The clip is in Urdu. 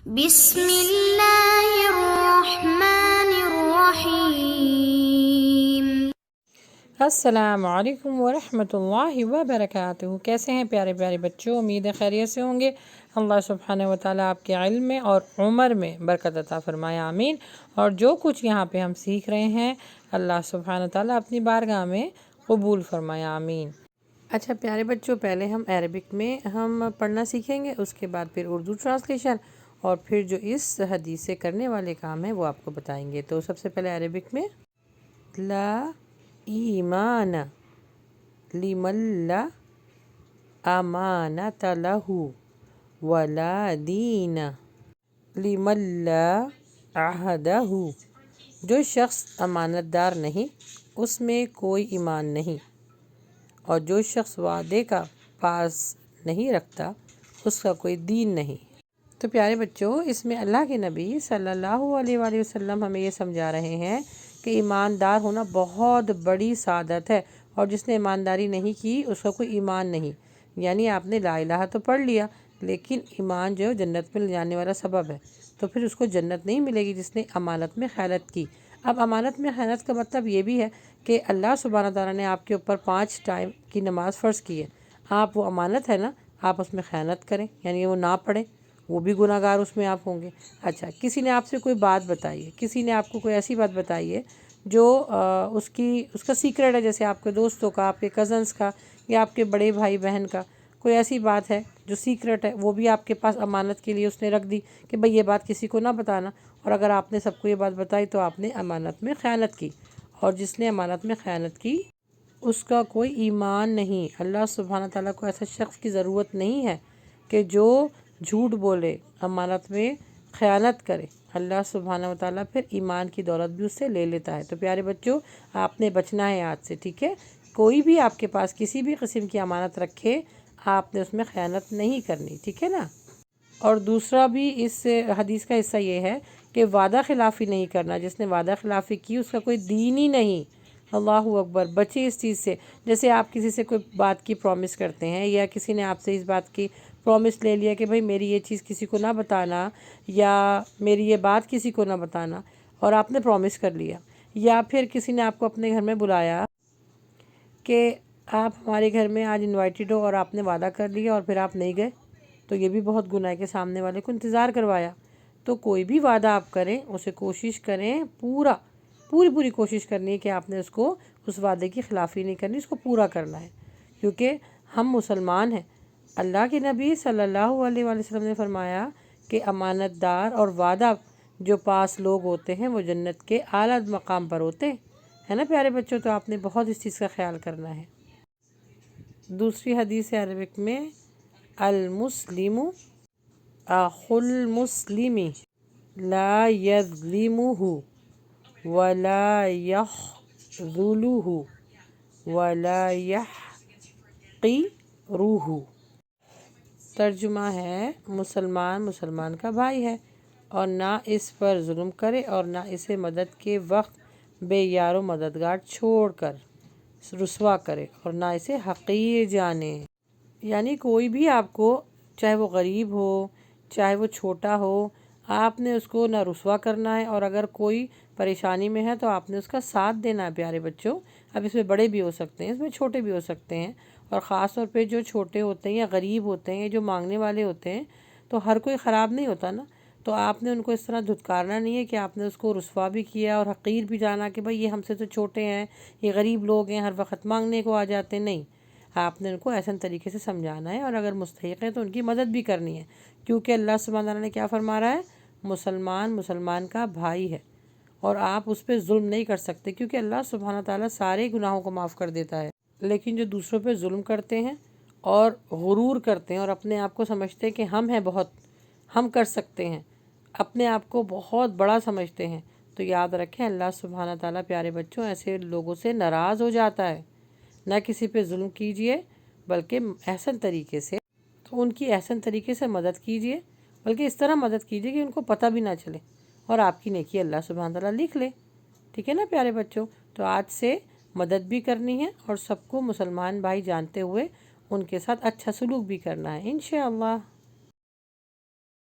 بسم اللہ الرحمن الرحیم۔ السلام علیکم ورحمۃ اللہ وبرکاتہ۔ کیسے ہیں پیارے پیارے بچوں؟ امید ہے خیریت سے ہوں گے۔ اللہ سبحانہ و تعالیٰ آپ کے علم میں اور عمر میں برکت عطا فرمائے، آمین۔ اور جو کچھ یہاں پہ ہم سیکھ رہے ہیں اللہ سبحانہ و تعالیٰ اپنی بارگاہ میں قبول فرمائے، آمین۔ اچھا پیارے بچوں، پہلے ہم عربک میں ہم پڑھنا سیکھیں گے، اس کے بعد پھر اردو ٹرانسلیشن، اور پھر جو اس حدیث سے کرنے والے کام ہیں وہ آپ کو بتائیں گے۔ تو سب سے پہلے عربک میں لا ایمان لمن لا امانت لہ ولا دین لمن لا عہدہ۔ جو شخص امانت دار نہیں اس میں کوئی ایمان نہیں، اور جو شخص وعدے کا پاس نہیں رکھتا اس کا کوئی دین نہیں۔ تو پیارے بچوں، اس میں اللہ کے نبی صلی اللہ علیہ وآلہ وسلم ہمیں یہ سمجھا رہے ہیں کہ ایماندار ہونا بہت بڑی سعادت ہے، اور جس نے ایمانداری نہیں کی اس کا کوئی ایمان نہیں۔ یعنی آپ نے لا الہ تو پڑھ لیا، لیکن ایمان جو جنت میں لے جانے والا سبب ہے، تو پھر اس کو جنت نہیں ملے گی جس نے امانت میں خیانت کی۔ اب امانت میں خیانت کا مطلب یہ بھی ہے کہ اللہ سبحانہ تعالیٰ نے آپ کے اوپر 5 ٹائم کی نماز فرض کی ہے، آپ وہ امانت ہے نا، آپ اس میں خیانت کریں، یعنی وہ نہ پڑھیں، وہ بھی گناہ گار اس میں آپ ہوں گے۔ اچھا، کسی نے آپ سے کوئی بات بتائی ہے، کسی نے آپ کو کوئی ایسی بات بتائی ہے جو اس کا سیکرٹ ہے، جیسے آپ کے دوستوں کا، آپ کے کزنس کا، یا آپ کے بڑے بھائی بہن کا کوئی ایسی بات ہے جو سیکرٹ ہے، وہ بھی آپ کے پاس امانت کے لیے اس نے رکھ دی کہ بھئی یہ بات کسی کو نہ بتانا، اور اگر آپ نے سب کو یہ بات بتائی تو آپ نے امانت میں خیانت کی، اور جس نے امانت میں خیانت کی اس کا کوئی ایمان نہیں۔ اللہ سبحانہ تعالیٰ کو ایسا شخص کی ضرورت نہیں ہے کہ جو جھوٹ بولے، امانت میں خیانت کرے۔ اللہ سبحانہ و تعالیٰ پھر ایمان کی دولت بھی اس سے لے لیتا ہے۔ تو پیارے بچوں، آپ نے بچنا ہے آج سے، ٹھیک ہے؟ کوئی بھی آپ کے پاس کسی بھی قسم کی امانت رکھے، آپ نے اس میں خیانت نہیں کرنی، ٹھیک ہے نا؟ اور دوسرا بھی اس حدیث کا حصہ یہ ہے کہ وعدہ خلافی نہیں کرنا۔ جس نے وعدہ خلافی کی اس کا کوئی دین ہی نہیں۔ اللہ اکبر، بچے اس چیز سے۔ جیسے آپ کسی سے کوئی بات کی پرومس کرتے ہیں، یا کسی نے آپ سے اس بات کی پرومس لے لیا کہ بھئی میری یہ چیز کسی کو نہ بتانا، یا میری یہ بات کسی کو نہ بتانا، اور آپ نے پرومس کر لیا۔ یا پھر کسی نے آپ کو اپنے گھر میں بلایا کہ آپ ہمارے گھر میں آج انوائٹڈ ہو، اور آپ نے وعدہ کر لیا اور پھر آپ نہیں گئے، تو یہ بھی بہت گناہ ہے کہ سامنے والے کو انتظار کروایا۔ تو کوئی بھی وعدہ آپ کریں اسے کوشش کریں پوری کوشش کرنی ہے کہ آپ نے اس وعدے کی خلافی نہیں کرنی، اس کو پورا کرنا ہے، کیونکہ ہم مسلمان ہیں۔ اللہ کے نبی صلی اللہ علیہ وآلہ وسلم نے فرمایا کہ امانت دار اور وعدہ جو پاس لوگ ہوتے ہیں وہ جنت کے اعلیٰ مقام پر ہوتے ہیں، ہے نا پیارے بچوں؟ تو آپ نے بہت اس چیز کا خیال کرنا ہے۔ دوسری حدیث عربک میں المسلم اخو المسلم لا یظلمہ ولا یخذلہ ولا یحقرہ۔ ترجمہ ہے، مسلمان کا بھائی ہے، اور نہ اس پر ظلم کرے اور نہ اسے مدد کے وقت بے یار و مددگار چھوڑ کر رسوا کرے، اور نہ اسے حقیر جانے۔ یعنی کوئی بھی آپ کو، چاہے وہ غریب ہو چاہے وہ چھوٹا ہو، آپ نے اس کو نہ رسوا کرنا ہے، اور اگر کوئی پریشانی میں ہے تو آپ نے اس کا ساتھ دینا ہے پیارے بچوں۔ اب اس میں بڑے بھی ہو سکتے ہیں، اس میں چھوٹے بھی ہو سکتے ہیں، اور خاص طور پہ جو چھوٹے ہوتے ہیں یا غریب ہوتے ہیں، جو مانگنے والے ہوتے ہیں، تو ہر کوئی خراب نہیں ہوتا نا۔ تو آپ نے ان کو اس طرح دھتکارنا نہیں ہے کہ آپ نے اس کو رسوا بھی کیا اور حقیر بھی جانا کہ بھئی یہ ہم سے تو چھوٹے ہیں، یہ غریب لوگ ہیں، ہر وقت مانگنے کو آ جاتے ہیں۔ نہیں، آپ نے ان کو احسن طریقے سے سمجھانا ہے، اور اگر مستحق ہیں تو ان کی مدد بھی کرنی ہے، کیونکہ اللہ سبحانہ تعالیٰ نے کیا فرما رہا ہے؟ مسلمان کا بھائی ہے، اور آپ اس پہ ظلم نہیں کر سکتے، کیونکہ اللہ سبحانہ تعالیٰ سارے گناہوں کو معاف کر دیتا ہے۔ لیکن جو دوسروں پہ ظلم کرتے ہیں اور غرور کرتے ہیں، اور اپنے آپ کو سمجھتے ہیں کہ ہم ہیں بہت، ہم کر سکتے ہیں، اپنے آپ کو بہت بڑا سمجھتے ہیں، تو یاد رکھیں اللہ سبحانہ تعالیٰ پیارے بچوں ایسے لوگوں سے ناراض ہو جاتا ہے۔ نہ کسی پہ ظلم کیجیے، بلکہ احسن طریقے سے، تو ان کی احسن طریقے سے مدد کیجیے، بلکہ اس طرح مدد کیجیے کہ ان کو پتہ بھی نہ چلے، اور آپ کی نیکی اللہ سبحانہ تعالیٰ لکھ لے، ٹھیک ہے نا پیارے بچوں؟ تو آج سے مدد بھی کرنی ہے، اور سب کو مسلمان بھائی جانتے ہوئے ان کے ساتھ اچھا سلوک بھی کرنا ہے انشاءاللہ۔